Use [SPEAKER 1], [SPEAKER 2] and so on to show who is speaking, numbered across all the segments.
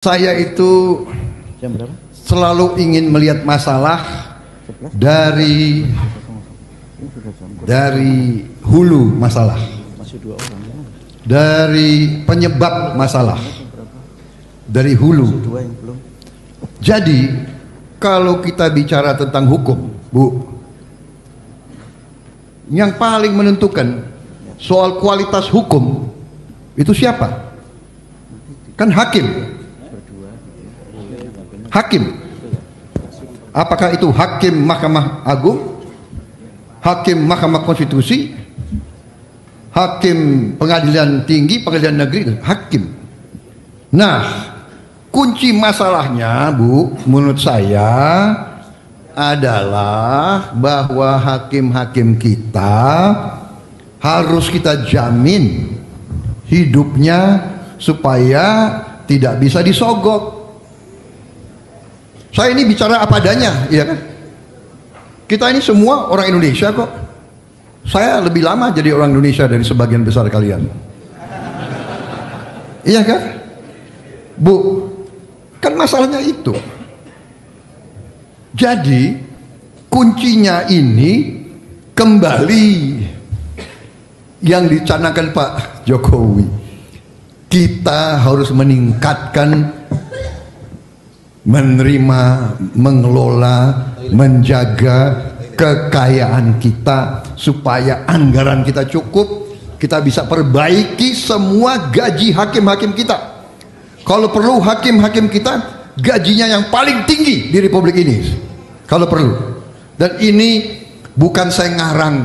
[SPEAKER 1] Saya itu selalu ingin melihat masalah dari hulu masalah, dari penyebab masalah, dari hulu. Jadi kalau kita bicara tentang hukum, Bu, yang paling menentukan soal kualitas hukum itu siapa? Kan hakim. Hakim, apakah itu hakim Mahkamah Agung, hakim Mahkamah Konstitusi, hakim Pengadilan Tinggi, Pengadilan Negeri, hakim. Nah, kunci masalahnya, Bu, menurut saya adalah bahwa hakim-hakim kita harus kita jamin hidupnya supaya tidak bisa disogok. Saya ini bicara apa adanya, ya kan? Kita ini semua orang Indonesia kok. Saya lebih lama jadi orang Indonesia dari sebagian besar kalian. Iya kan? Bu, kan masalahnya itu. Jadi, kuncinya ini kembali yang dicanangkan Pak Jokowi. Kita harus meningkatkan, menerima, mengelola, menjaga kekayaan kita supaya anggaran kita cukup, kita bisa perbaiki semua gaji hakim-hakim kita. Kalau perlu hakim-hakim kita gajinya yang paling tinggi di Republik ini, kalau perlu. Dan ini bukan saya ngarang,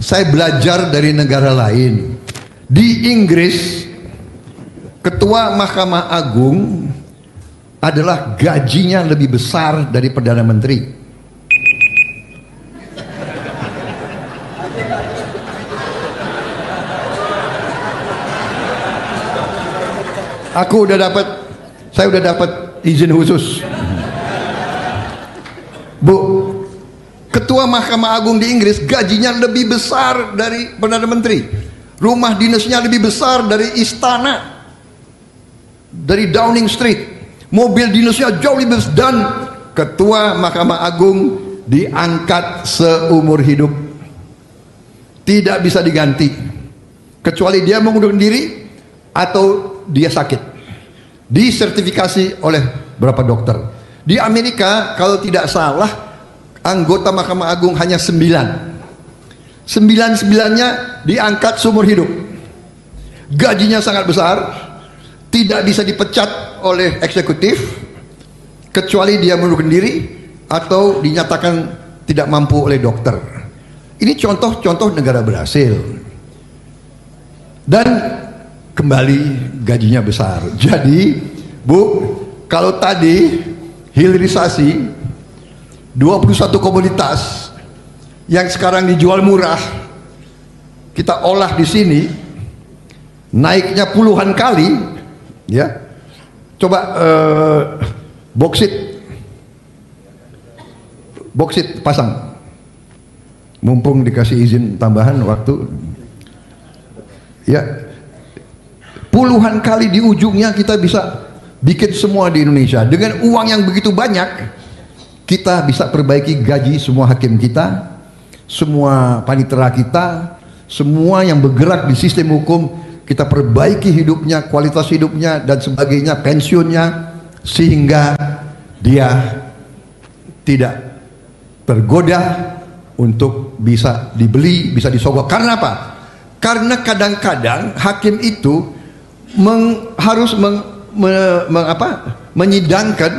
[SPEAKER 1] saya belajar dari negara lain. Di Inggris, Ketua Mahkamah Agung adalah gajinya lebih besar dari Perdana Menteri. Saya udah dapat izin khusus. Bu, Ketua Mahkamah Agung di Inggris gajinya lebih besar dari Perdana Menteri. Rumah dinasnya lebih besar dari istana, dari Downing Street. Mobil dinasnya jauh lebih besar, dan Ketua Mahkamah Agung diangkat seumur hidup, tidak bisa diganti kecuali dia mengundurkan diri atau dia sakit, disertifikasi oleh berapa dokter. Di Amerika kalau tidak salah anggota Mahkamah Agung hanya 9-9-nya diangkat seumur hidup, gajinya sangat besar, tidak bisa dipecat oleh eksekutif kecuali dia mengundurkan diri atau dinyatakan tidak mampu oleh dokter. Ini contoh-contoh negara berhasil, dan kembali gajinya besar. Jadi, Bu, kalau tadi hilirisasi 21 komoditas yang sekarang dijual murah kita olah di sini, naiknya puluhan kali. Ya, coba boksit pasang, mumpung dikasih izin tambahan waktu. Ya, puluhan kali di ujungnya kita bisa bikin semua di Indonesia dengan uang yang begitu banyak. Kita bisa perbaiki gaji semua hakim kita, semua panitera kita, semua yang bergerak di sistem hukum. Kita perbaiki hidupnya, kualitas hidupnya dan sebagainya, pensiunnya, sehingga dia tidak tergoda untuk bisa dibeli, bisa disogok. Karena apa? Karena kadang-kadang hakim itu harus menyidangkan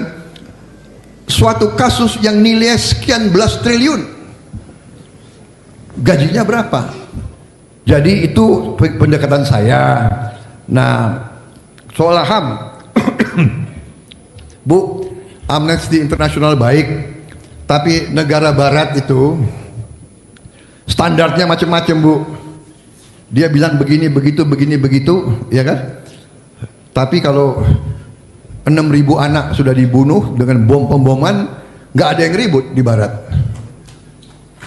[SPEAKER 1] suatu kasus yang nilai sekian belas triliun. Gajinya berapa? Jadi itu pendekatan saya. Nah, soal HAM, Bu, Amnesty International baik, tapi negara Barat itu standarnya macam-macam, Bu. Dia bilang begini, begitu, ya kan? Tapi kalau 6.000 anak sudah dibunuh dengan bom pemboman, nggak ada yang ribut di Barat.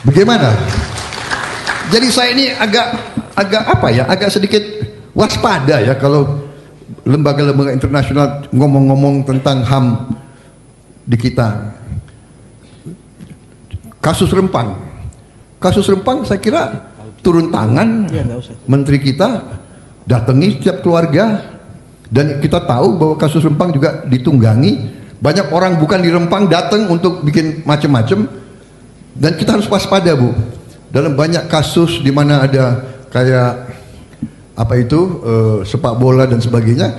[SPEAKER 1] Bagaimana? Jadi saya ini agak sedikit waspada ya kalau lembaga-lembaga internasional ngomong-ngomong tentang HAM di kita. Kasus Rempang saya kira turun tangan, menteri kita datangi setiap keluarga, dan kita tahu bahwa kasus Rempang juga ditunggangi. Banyak orang bukan di Rempang datang untuk bikin macam-macam, dan kita harus waspada, Bu. Dalam banyak kasus di mana ada kayak apa itu sepak bola dan sebagainya,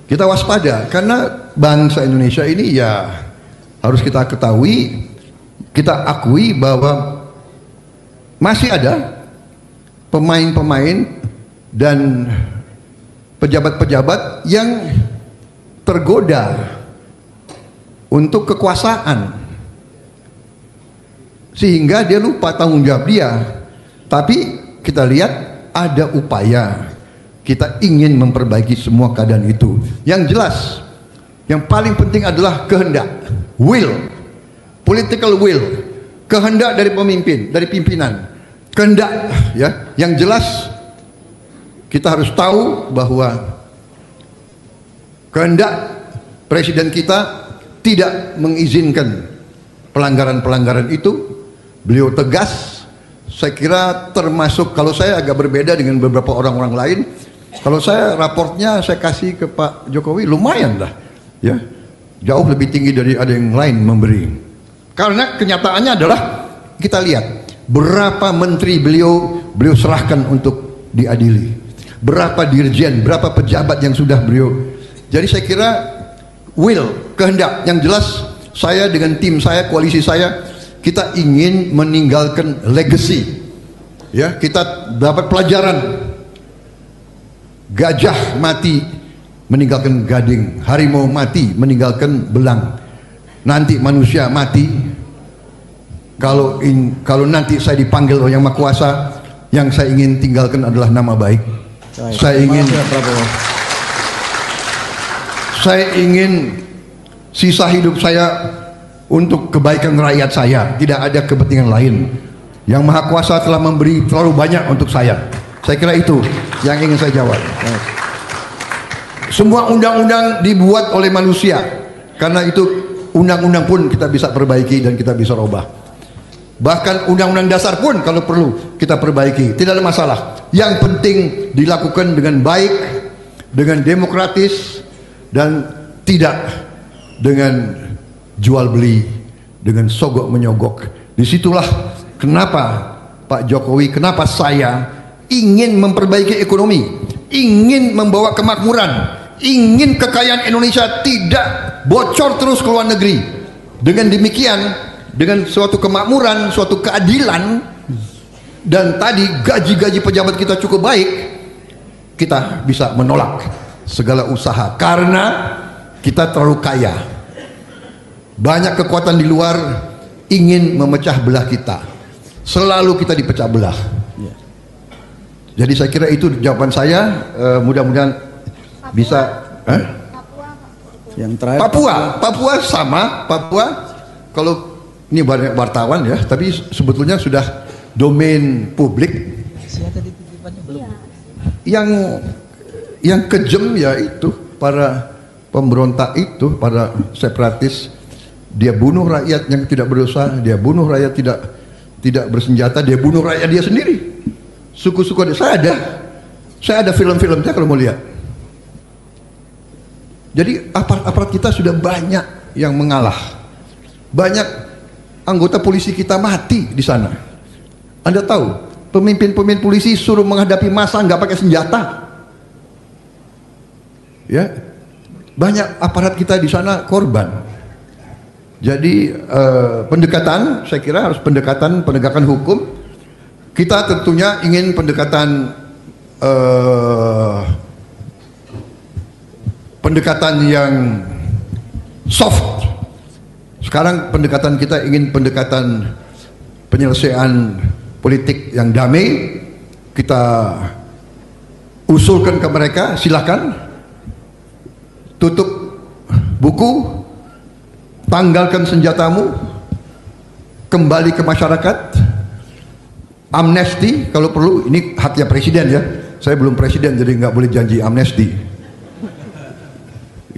[SPEAKER 1] kita waspada karena bangsa Indonesia ini ya harus kita ketahui, kita akui bahwa masih ada pemain-pemain dan pejabat-pejabat yang tergoda untuk kekuasaan, sehingga dia lupa tanggung jawab dia. Tapi kita lihat ada upaya, kita ingin memperbaiki semua keadaan itu. Yang jelas, yang paling penting adalah kehendak, will, political will, kehendak dari pemimpin, dari pimpinan, kehendak, ya. Yang jelas kita harus tahu bahwa kehendak presiden kita tidak mengizinkan pelanggaran-pelanggaran itu. Beliau tegas. Saya kira termasuk, kalau saya agak berbeda dengan beberapa orang-orang lain, kalau saya raportnya saya kasih ke Pak Jokowi lumayan lah, ya, jauh lebih tinggi dari ada yang lain memberi. Karena kenyataannya adalah kita lihat berapa menteri beliau serahkan untuk diadili, berapa dirjen, berapa pejabat yang sudah beliau. Jadi saya kira will, kehendak, yang jelas saya dengan tim saya, koalisi saya, kita ingin meninggalkan legacy, ya. Kita dapat pelajaran, gajah mati meninggalkan gading, harimau mati meninggalkan belang, nanti manusia mati. Kalau nanti saya dipanggil oleh Yang Maha Kuasa, yang saya ingin tinggalkan adalah nama baik. Saya ingin sisa hidup saya untuk kebaikan rakyat saya, tidak ada kepentingan lain. Yang Maha Kuasa telah memberi terlalu banyak untuk saya. Saya kira itu yang ingin saya jawab. Semua undang-undang dibuat oleh manusia, karena itu undang-undang pun kita bisa perbaiki dan kita bisa robah. Bahkan undang-undang dasar pun kalau perlu kita perbaiki, tidak ada masalah. Yang penting dilakukan dengan baik, dengan demokratis, dan tidak dengan jual beli, dengan sogok menyogok. Disitulah kenapa Pak Jokowi, kenapa saya ingin memperbaiki ekonomi, ingin membawa kemakmuran, ingin kekayaan Indonesia tidak bocor terus ke luar negeri. Dengan demikian, dengan suatu kemakmuran, suatu keadilan, dan tadi gaji-gaji pejabat kita cukup baik, kita bisa menolak segala usaha karena kita terlalu kaya. Banyak kekuatan di luar ingin memecah belah kita, selalu kita dipecah belah. Jadi saya kira itu jawaban saya. Mudah-mudahan bisa.
[SPEAKER 2] Yang terakhir,
[SPEAKER 1] Papua sama. Papua kalau ini banyak wartawan ya, tapi sebetulnya sudah domain publik. Yang kejam ya itu para pemberontak itu, para separatis. Dia bunuh rakyat yang tidak berdosa, dia bunuh rakyat tidak bersenjata, dia bunuh rakyat dia sendiri. Suku-suku dia. Saya ada film-filmnya kalau mau lihat. Jadi aparat kita sudah banyak yang mengalah. Banyak anggota polisi kita mati di sana. Anda tahu, pemimpin-pemimpin polisi suruh menghadapi massa nggak pakai senjata. Ya, banyak aparat kita di sana korban. Jadi pendekatan, saya kira harus pendekatan penegakan hukum. Kita tentunya ingin pendekatan yang soft. Sekarang pendekatan kita ingin pendekatan penyelesaian politik yang damai. Kita usulkan ke mereka, silakan tutup buku, tanggalkan senjatamu, kembali ke masyarakat, amnesti kalau perlu. Ini haknya presiden ya, saya belum presiden jadi nggak boleh janji amnesti.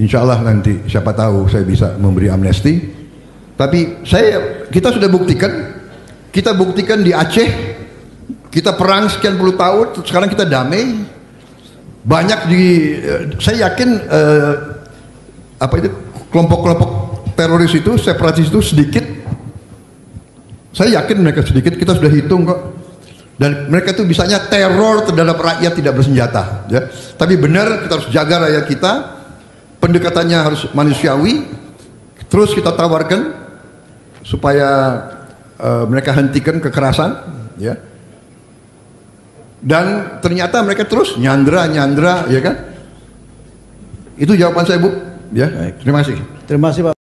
[SPEAKER 1] insya Allah nanti siapa tahu saya bisa memberi amnesti. Tapi kita sudah buktikan di Aceh, kita perang sekian puluh tahun, sekarang kita damai. Banyak saya yakin kelompok-kelompok teroris itu, separatis itu sedikit. Saya yakin mereka sedikit, kita sudah hitung kok. Dan mereka itu bisanya teror terhadap rakyat tidak bersenjata, ya. Tapi benar, kita harus jaga rakyat kita. Pendekatannya harus manusiawi. Terus kita tawarkan supaya mereka hentikan kekerasan, ya. Dan ternyata mereka terus nyandra, ya kan? Itu jawaban saya, Bu. Ya, terima kasih.
[SPEAKER 2] Terima kasih, Pak.